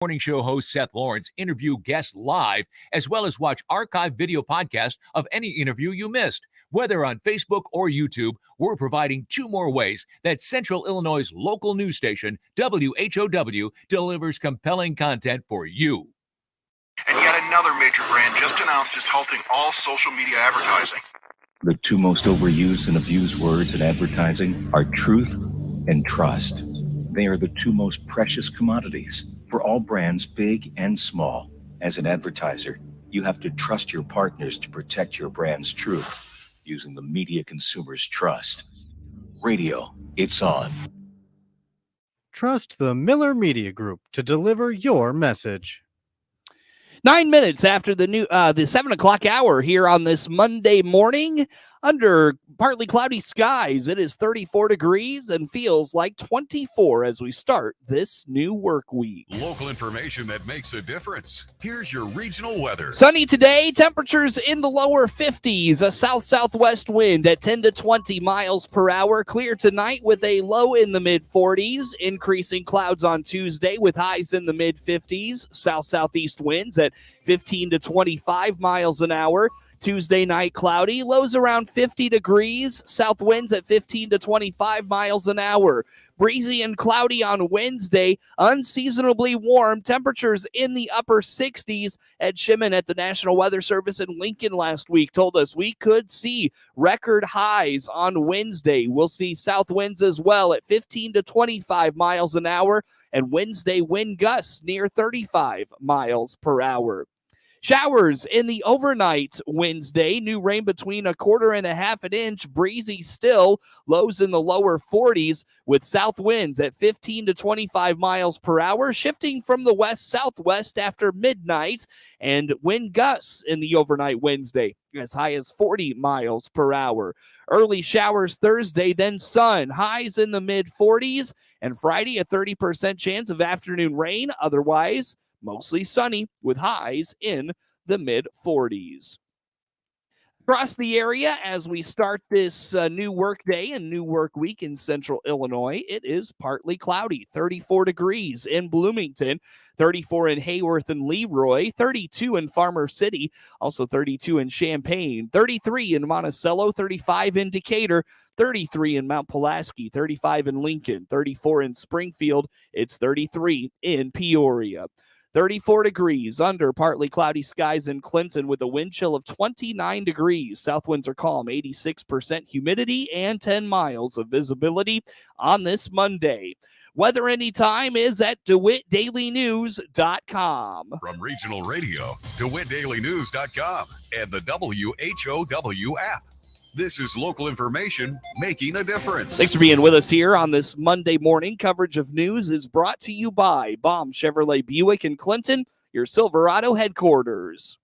Morning show host Seth Lawrence interview guests live, as well as watch archived video podcasts of any interview you missed. Whether on Facebook or YouTube, we're providing 2 more ways that Central Illinois' local news station, WHOW, delivers compelling content for you. And yet another major brand just announced it's halting all social media advertising. The 2 most overused and abused words in advertising are truth and trust. They are the 2 most precious commodities for all brands, big and small. As an advertiser, you have to trust your partners to protect your brand's truth using the media consumers trust. Radio, it's on. Trust the Miller Media Group to deliver your message. 9 minutes after the 7 o'clock hour here on this Monday morning, under partly cloudy skies. It is 34 degrees and feels like 24 as we start this new work week. Local information that makes a difference. Here's your regional weather. Sunny today, temperatures in the lower 50s, a south-southwest wind at 10 to 20 miles per hour. Clear tonight with a low in the mid-40s, increasing clouds on Tuesday with highs in the mid-50s, south-southeast winds at 15 to 25 miles an hour. Tuesday night cloudy, lows around 50 degrees, south winds at 15 to 25 miles an hour. Breezy and cloudy on Wednesday, unseasonably warm, temperatures in the upper 60s. Ed Shimon at the National Weather Service in Lincoln last week told us we could see record highs on Wednesday. We'll see south winds as well at 15 to 25 miles an hour, and Wednesday wind gusts near 35 miles per hour. Showers in the overnight Wednesday. New rain between 1/4 and 1/2 inch. Breezy still. Lows in the lower 40s with south winds at 15 to 25 miles per hour. Shifting from the west-southwest after midnight. And wind gusts in the overnight Wednesday as high as 40 miles per hour. Early showers Thursday, then sun. Highs in the mid-40s. And Friday, a 30% chance of afternoon rain. Otherwise, mostly sunny with highs in the mid-40s. Across the area, as we start this new work day and new work week in Central Illinois, it is partly cloudy. 34 degrees in Bloomington, 34 in Hayworth and Leroy, 32 in Farmer City, also 32 in Champaign, 33 in Monticello, 35 in Decatur, 33 in Mount Pulaski, 35 in Lincoln, 34 in Springfield. It's 33 in Peoria. 34 degrees under partly cloudy skies in Clinton with a wind chill of 29 degrees. South winds are calm, 86% humidity, and 10 miles of visibility on this Monday. Weather anytime is at DeWittDailyNews.com. From regional radio, DeWittDailyNews.com and the WHOW app. This is local information making a difference. Thanks for being with us here on this Monday morning. Coverage of news is brought to you by Baum Chevrolet Buick in Clinton, your Silverado headquarters.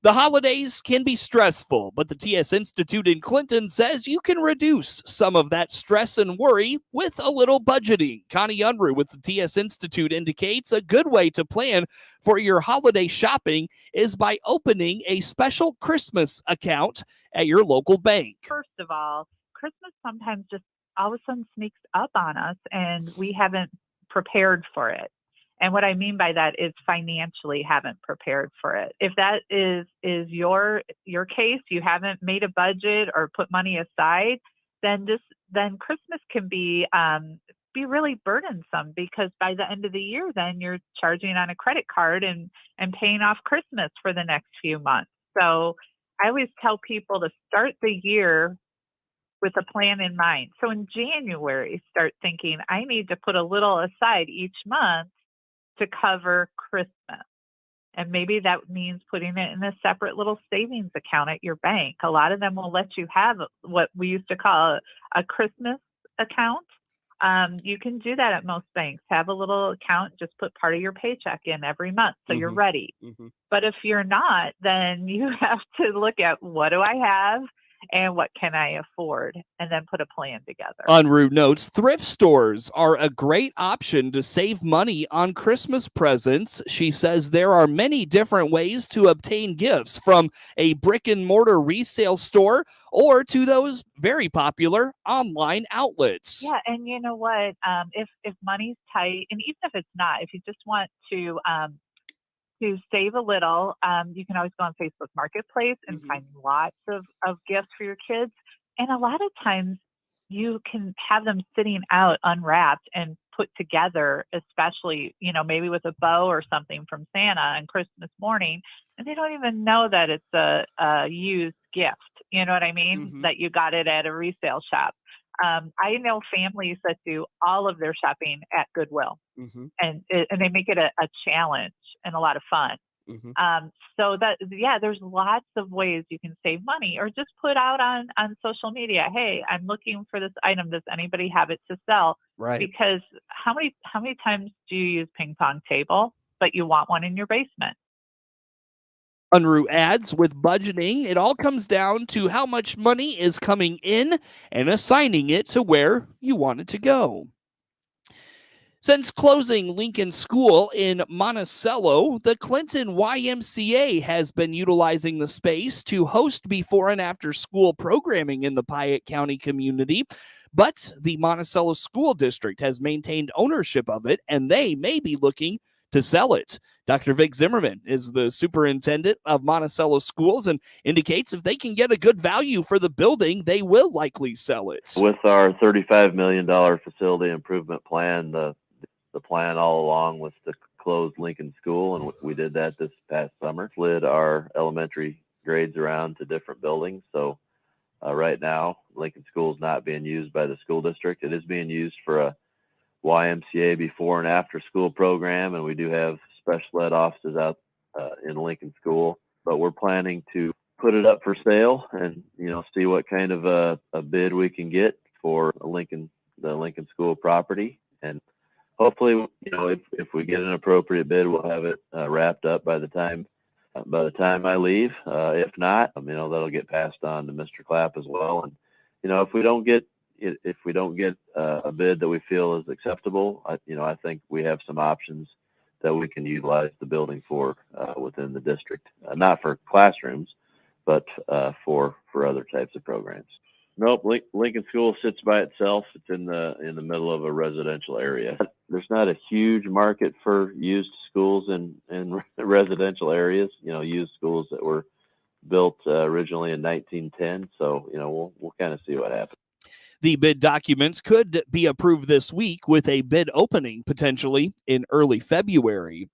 The holidays can be stressful, but the TS Institute in Clinton says you can reduce some of that stress and worry with a little budgeting. Connie Unruh with the TS Institute indicates a good way to plan for your holiday shopping is by opening a special Christmas account at your local bank. First of all, Christmas sometimes just all of a sudden sneaks up on us and we haven't prepared for it. And what I mean by that is financially haven't prepared for it. If that is your case, you haven't made a budget or put money aside, then Christmas can be really burdensome, because by the end of the year, then you're charging on a credit card and paying off Christmas for the next few months. So I always tell people to start the year with a plan in mind. So in January, start thinking, I need to put a little aside each month to cover Christmas. And maybe that means putting it in a separate little savings account at your bank. A lot of them will let you have what we used to call a Christmas account. You can do that at most banks. Have a little account, just put part of your paycheck in every month so you're ready. But if you're not, then you have to look at, what do I have and what can I afford, and then put a plan together. Unruh notes thrift stores are a great option to save money on Christmas presents. She says there are many different ways to obtain gifts, from a brick and mortar resale store or to those very popular online outlets. Yeah, and you know what? If money's tight, and even if it's not, if you just want to save a little, you can always go on Facebook Marketplace and find lots of gifts for your kids. And a lot of times you can have them sitting out unwrapped and put together, especially, maybe with a bow or something from Santa on Christmas morning. And they don't even know that it's a used gift. You know what I mean? That you got it at a resale shop. I know families that do all of their shopping at Goodwill, and they make it a challenge and a lot of fun. So there's lots of ways you can save money, or just put out on social media, hey, I'm looking for this item. Does anybody have it to sell? Right. Because how many times do you use ping pong table, but you want one in your basement? Unruh adds, with budgeting, it all comes down to how much money is coming in and assigning it to where you want it to go. Since closing Lincoln School in Monticello, the Clinton YMCA has been utilizing the space to host before and after school programming in the Piatt County community. But the Monticello School District has maintained ownership of it, and they may be looking to sell it. Dr. Vic Zimmerman is the superintendent of Monticello Schools and indicates if they can get a good value for the building, they will likely sell it. With our $35 million facility improvement plan, the plan all along was to close Lincoln School, and we did that this past summer. Slid our elementary grades around to different buildings. So right now, Lincoln School is not being used by the school district. It is being used for a YMCA before and after school program, and we do have special ed offices out in Lincoln School. But we're planning to put it up for sale and see what kind of a bid we can get for the Lincoln School property. And hopefully, if we get an appropriate bid, we'll have it wrapped up by the time I leave. If not, that'll get passed on to Mr. Clapp as well. And if we don't get a bid that we feel is acceptable, I think we have some options that we can utilize the building for within the district, not for classrooms, but for other types of programs. Nope, Lincoln School sits by itself. It's in the middle of a residential area. There's not a huge market for used schools in residential areas. Used schools that were built originally in 1910. So we'll kind of see what happens. The bid documents could be approved this week, with a bid opening potentially in early February.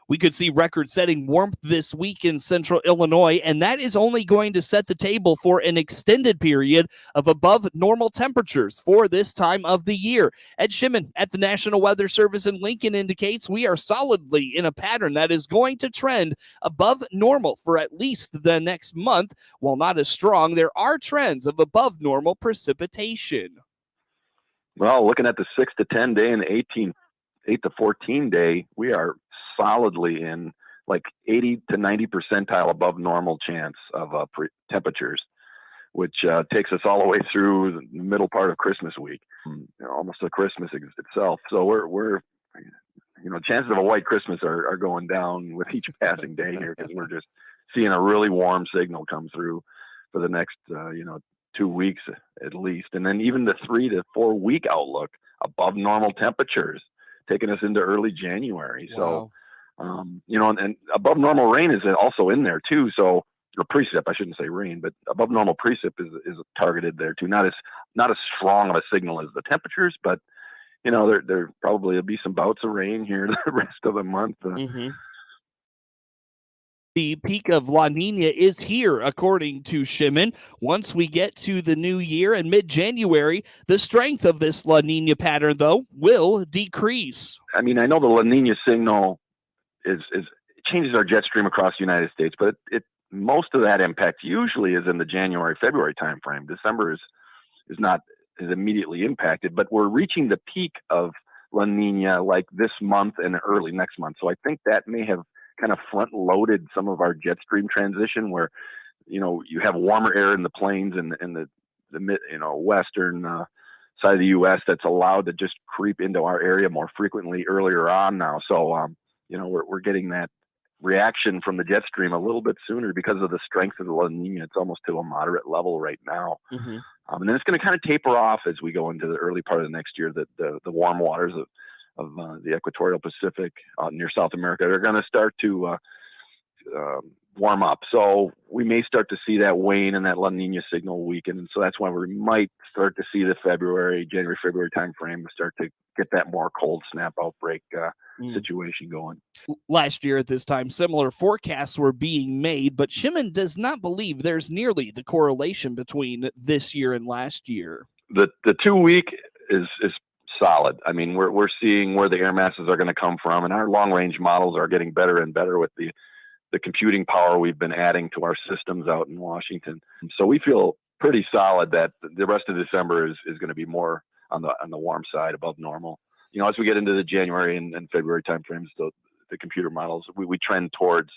We could see record-setting warmth this week in central Illinois, and that is only going to set the table for an extended period of above normal temperatures for this time of the year. Ed Shimon at the National Weather Service in Lincoln indicates we are solidly in a pattern that is going to trend above normal for at least the next month. While not as strong, there are trends of above normal precipitation. Well, looking at the 6 to 10 day and the 8 to 14 day, we are solidly in like 80 to 90 percentile above normal chance of temperatures, which takes us all the way through the middle part of Christmas week, almost to Christmas itself. So we're chances of a white Christmas are going down with each passing day here, because we're just seeing a really warm signal come through for the next 2 weeks at least. And then even the 3 to 4 week outlook, above normal temperatures, taking us into early January. Wow. So, and above normal rain is also in there too. So, or precip, I shouldn't say rain, but above normal precip is targeted there too. Not as strong of a signal as the temperatures, but there probably will be some bouts of rain here the rest of the month. The peak of La Nina is here, according to Shimon. Once we get to the new year and mid-January, the strength of this La Nina pattern, though, will decrease. I mean, I know the La Nina signal is changes our jet stream across the United States, but most of that impact usually is in the January-February timeframe. December is not as immediately impacted, but we're reaching the peak of La Nina like this month and early next month. So I think that may have kind of front loaded some of our jet stream transition, where you have warmer air in the plains and the mid, western side of the U.S. that's allowed to just creep into our area more frequently earlier on now. So, we're getting that reaction from the jet stream a little bit sooner because of the strength of the La Nina. It's almost to a moderate level right now. Mm-hmm. And then it's going to kind of taper off as we go into the early part of the next year. That the warm waters of the equatorial Pacific near South America are going to start to warm up. So we may start to see that wane and that La Nina signal weaken. And so that's when we might start to see the January, February timeframe start to get that more cold snap outbreak situation going. Last year at this time, similar forecasts were being made, but Shimon does not believe there's nearly the correlation between this year and last year. The 2 week is solid. I mean, we're seeing where the air masses are going to come from, and our long range models are getting better and better with the computing power we've been adding to our systems out in Washington. So we feel pretty solid that the rest of December is going to be more on the warm side, above normal. As we get into the January and February timeframes, the computer models, we trend towards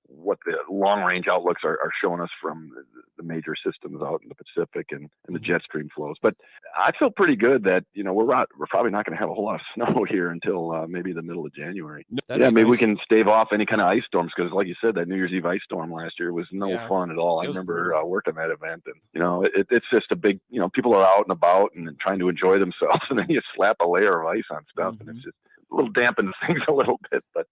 what the long range outlooks are showing us from the major systems out in the Pacific and the jet stream flows. But I feel pretty good that, we're probably not going to have a whole lot of snow here until maybe the middle of January. Maybe we can stave off any kind of ice storms, because like you said, that New Year's Eve ice storm last year was no fun at all. I remember working that event, and, it's just a big, people are out and about and trying to enjoy themselves, and then you slap a layer of ice on stuff, and it's just a little dampens things a little bit, but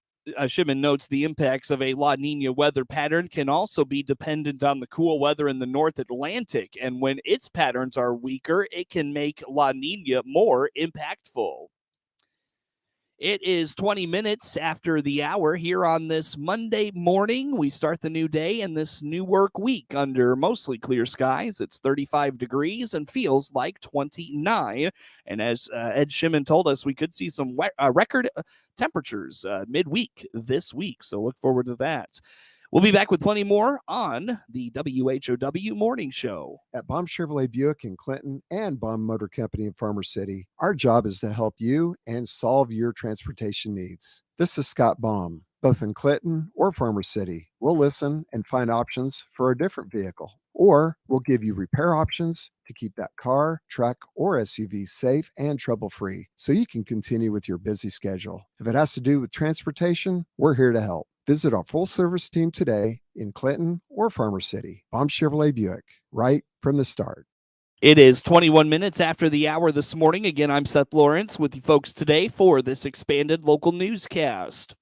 Shimon notes the impacts of a La Nina weather pattern can also be dependent on the cool weather in the North Atlantic, and when its patterns are weaker, it can make La Nina more impactful. It is 20 minutes after the hour here on this Monday morning. We start the new day and this new work week under mostly clear skies. It's 35 degrees and feels like 29. And as Ed Shimon told us, we could see some record temperatures midweek this week. So look forward to that. We'll be back with plenty more on the WHOW Morning Show. At Baum Chevrolet Buick in Clinton and Baum Motor Company in Farmer City, our job is to help you and solve your transportation needs. This is Scott Baum. Both in Clinton or Farmer City, we'll listen and find options for a different vehicle. Or we'll give you repair options to keep that car, truck, or SUV safe and trouble-free so you can continue with your busy schedule. If it has to do with transportation, we're here to help. Visit our full-service team today in Clinton or Farmer City. Baum Chevrolet Buick, right from the start. It is 21 minutes after the hour this morning. Again, I'm Seth Lawrence with you folks today for this expanded local newscast.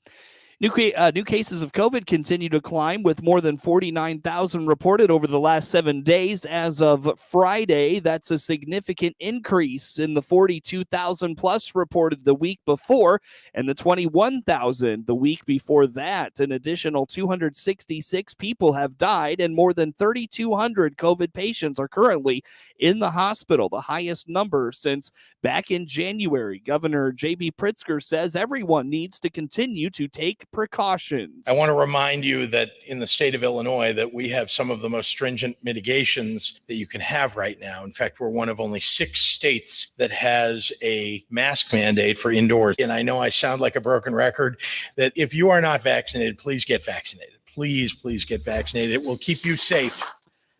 New cases of COVID continue to climb, with more than 49,000 reported over the last 7 days. As of Friday, that's a significant increase in the 42,000 plus reported the week before and the 21,000 the week before that. An additional 266 people have died, and more than 3,200 COVID patients are currently in the hospital, the highest number since back in January. Governor J.B. Pritzker says everyone needs to continue to take precautions. I want to remind you that in the state of Illinois that we have some of the most stringent mitigations that you can have right now. In fact, we're one of only 6 states that has a mask mandate for indoors. And I know I sound like a broken record, that if you are not vaccinated, please get vaccinated. Please get vaccinated. It will keep you safe.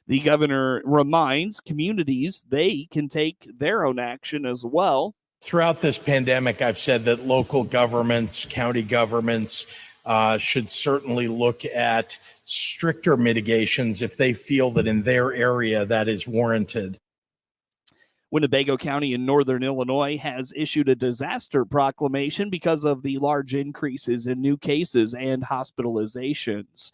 The governor reminds communities they can take their own action as well. Throughout this pandemic, I've said that local governments, county governments should certainly look at stricter mitigations if they feel that in their area that is warranted. Winnebago County in northern Illinois has issued a disaster proclamation because of the large increases in new cases and hospitalizations.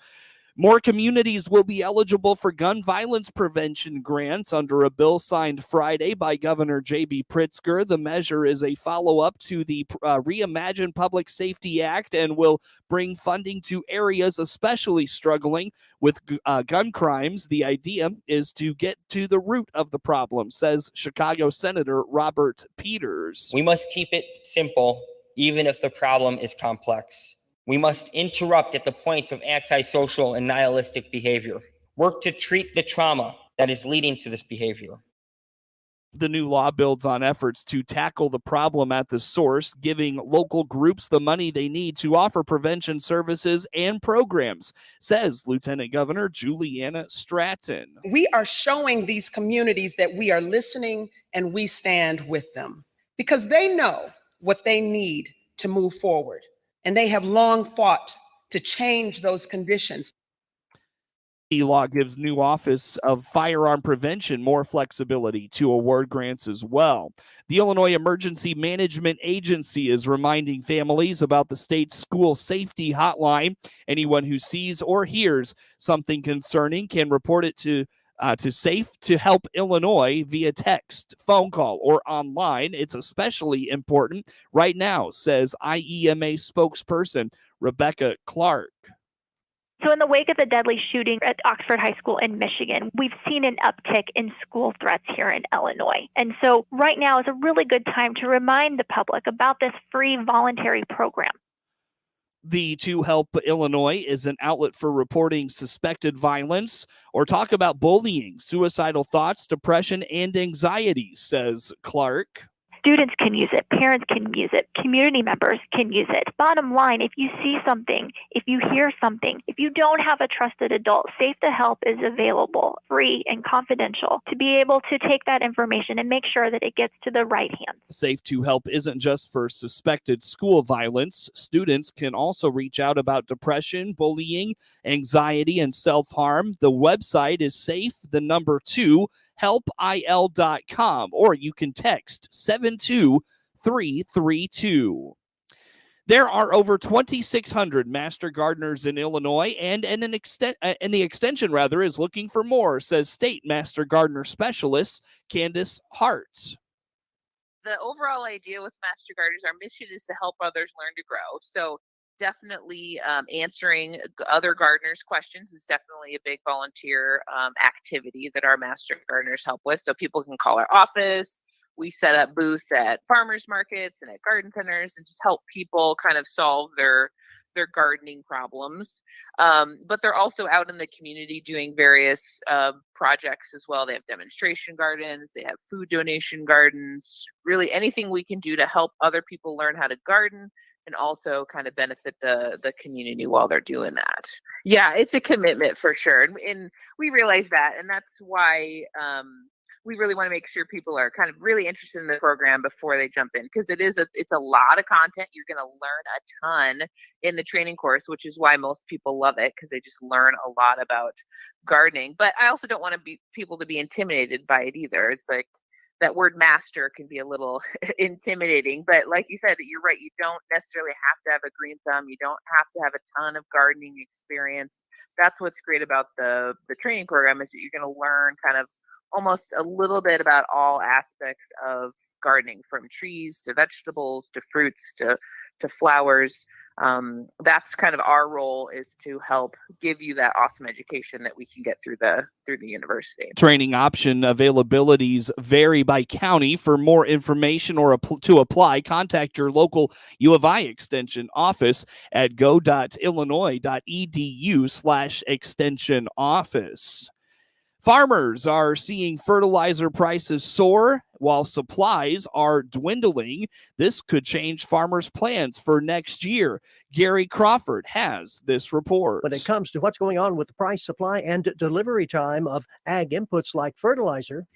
More communities will be eligible for gun violence prevention grants under a bill signed Friday by Governor J.B. Pritzker. The measure is a follow-up to the Reimagine Public Safety Act and will bring funding to areas especially struggling with gun crimes. The idea is to get to the root of the problem, says Chicago Senator Robert Peters. We must keep it simple, even if the problem is complex. We must interrupt at the point of antisocial and nihilistic behavior. Work to treat the trauma that is leading to this behavior. The new law builds on efforts to tackle the problem at the source, giving local groups the money they need to offer prevention services and programs, says Lieutenant Governor Juliana Stratton. We are showing these communities that we are listening and we stand with them because they know what they need to move forward. And they have long fought to change those conditions. The law gives new Office of Firearm Prevention more flexibility to award grants as well. The Illinois Emergency Management Agency is reminding families about the state's school safety hotline. Anyone who sees or hears something concerning can report it to Safe to Help Illinois via text, phone call, or online. It's especially important right now, says IEMA spokesperson Rebecca Clark. So in the wake of the deadly shooting at Oxford High School in Michigan, we've seen an uptick in school threats here in Illinois. And so right now is a really good time to remind the public about this free voluntary program. The To Help Illinois is an outlet for reporting suspected violence or talk about bullying, suicidal thoughts, depression, and anxiety, says Clark. Students can use it, parents can use it, community members can use it. Bottom line, if you see something, if you hear something, if you don't have a trusted adult, Safe to Help is available, free and confidential, to be able to take that information and make sure that it gets to the right hands. Safe to Help isn't just for suspected school violence. Students can also reach out about depression, bullying, anxiety, and self-harm. The website is safe2helpil.com, or you can text 72332. There are over 2,600 master gardeners in Illinois, and the extension is looking for more, says State Master Gardener Specialist Candace Hart. The overall idea with Master Gardeners, our mission is to help others learn to grow. So definitely answering other gardeners' questions is definitely a big volunteer activity that our Master Gardeners help with. So people can call our office. We set up booths at farmers markets and at garden centers and just help people kind of solve their gardening problems. But they're also out in the community doing various projects as well. They have demonstration gardens, they have food donation gardens, really anything we can do to help other people learn how to garden and also kind of benefit the community while they're doing that. Yeah, it's a commitment for sure. And we realize that, and that's why we really want to make sure people are kind of really interested in the program before they jump in, because it's a lot of content. You're going to learn a ton in the training course, which is why most people love it, because they just learn a lot about gardening. But I also don't want people to be intimidated by it either. It's like that word master can be a little intimidating, but like you said, you're right. You don't necessarily have to have a green thumb. You don't have to have a ton of gardening experience. That's what's great about the training program, is that you're going to learn kind of almost a little bit about all aspects of gardening, from trees to vegetables to fruits to flowers. That's kind of our role, is to help give you that awesome education that we can get through the university. Training option availabilities vary by county. For more information or to apply, contact your local U of I extension office at go.illinois.edu/extension office. Farmers are seeing fertilizer prices soar while supplies are dwindling. This could change farmers' plans for next year. Gary Crawford has this report. When it comes to what's going on with the price, supply, and delivery time of ag inputs like fertilizer,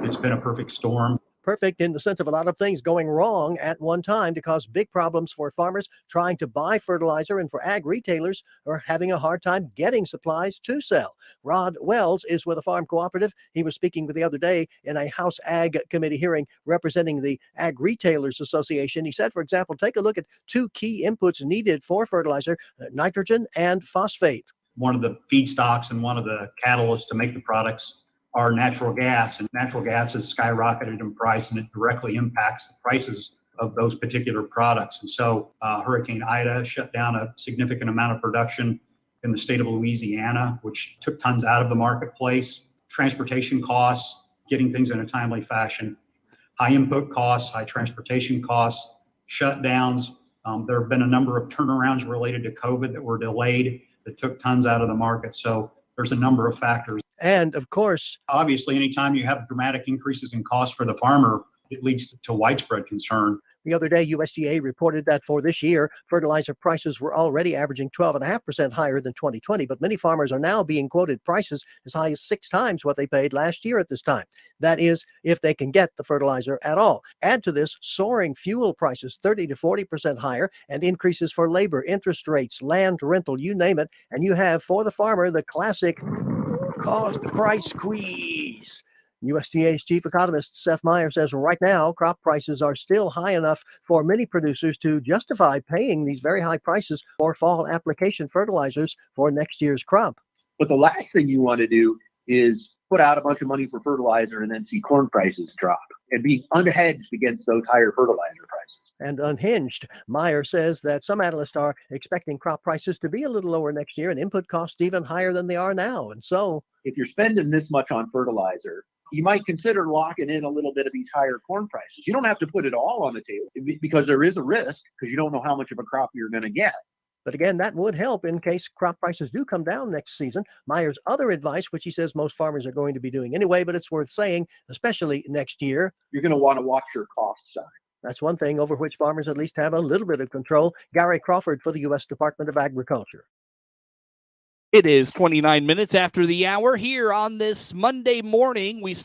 it's been a perfect storm. Perfect in the sense of a lot of things going wrong at one time to cause big problems for farmers trying to buy fertilizer, and for ag retailers are having a hard time getting supplies to sell. Rod Wells is with a farm cooperative. He was speaking the other day in a House Ag Committee hearing representing the Ag Retailers Association. He said, for example, take a look at two key inputs needed for fertilizer, nitrogen and phosphate. One of the feedstocks and one of the catalysts to make the products are natural gas, and natural gas has skyrocketed in price, and it directly impacts the prices of those particular products. And so Hurricane Ida shut down a significant amount of production in the state of Louisiana, which took tons out of the marketplace. Transportation costs, getting things in a timely fashion, high input costs, high transportation costs, shutdowns. There have been a number of turnarounds related to COVID that were delayed that took tons out of the market. So there's a number of factors. And of course, obviously, anytime you have dramatic increases in cost for the farmer, it leads to widespread concern. the other day, USDA reported that for this year, fertilizer prices were already averaging 12.5% higher than 2020, but many farmers are now being quoted prices as high as 6 times what they paid last year at this time. That is, if they can get the fertilizer at all. Add to this soaring fuel prices, 30 to 40% higher, and increases for labor, interest rates, land rental, you name it, and you have for the farmer the classic cost price squeeze. USDA's chief economist Seth Meyer says right now crop prices are still high enough for many producers to justify paying these very high prices for fall application fertilizers for next year's crop. But the last thing you want to do is put out a bunch of money for fertilizer and then see corn prices drop and be unhedged against those higher fertilizer prices. And unhinged, Meyer says that some analysts are expecting crop prices to be a little lower next year and input costs even higher than they are now. And so, if you're spending this much on fertilizer, you might consider locking in a little bit of these higher corn prices. You don't have to put it all on the table because there is a risk because you don't know how much of a crop you're going to get. But again, that would help in case crop prices do come down next season. Meyer's other advice, which he says most farmers are going to be doing anyway, but it's worth saying, especially next year, you're going to want to watch your cost side. That's one thing over which farmers at least have a little bit of control. Gary Crawford for the U.S. Department of Agriculture. It is 29 minutes after the hour here on this Monday morning. We start